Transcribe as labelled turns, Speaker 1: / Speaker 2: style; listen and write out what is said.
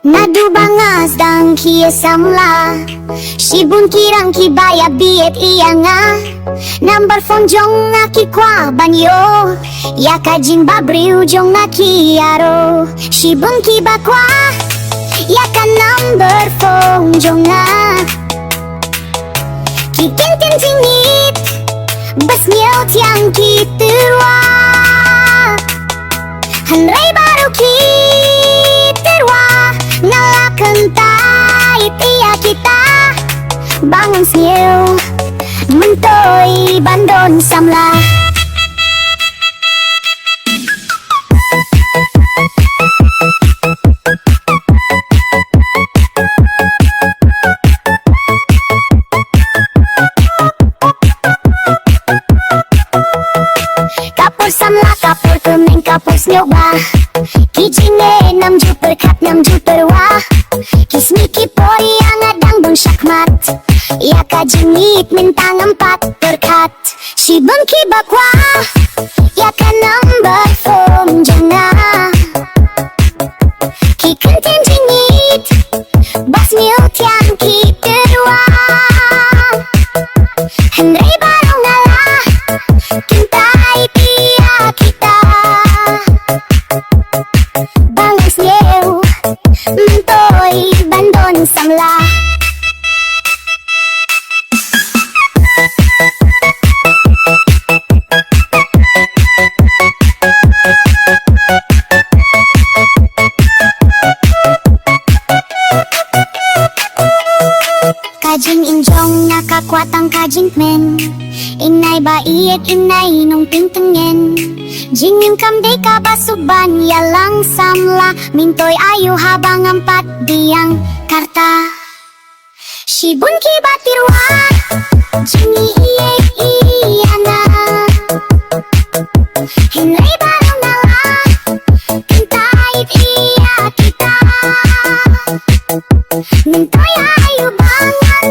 Speaker 1: Nadu bangas dang kia samla Shibun kirang kibaya biet iya nga Number phone jong nga ki kwa banyo Ya kajin babriu jong nga kiaro Shibun kiba kwa Ya ka number phone jong nga Kikintin tingit Bas miao tiang kitirwa Hanray baru kitirwa Nalakantai tiya kita Bangun siu Mentoy bandon samla Kapur samla kapur kemeng kapur snyoba Kijinge 6 juper kat 6 juper wa Kismiki pori yang adang bung syakmat Ya kajingit mintang 4 perkat Shibun kibakwa Ya ka number phone janga Kikentin jingit Bas mil tiang kiterwa Henry barong ngalah Kintai pia kita Bangus new Mentoy bandon samla Kajing injong nakakwatang kajing men Inay baiet inay nung pingtengen Jingin kamde ka basuban ya lang samla Mintoy ayu habang 4 diang karta Shibun ki batirwa Jingi iye iyana Henry barong nala Kintait iya kita Mintoy ayu bangan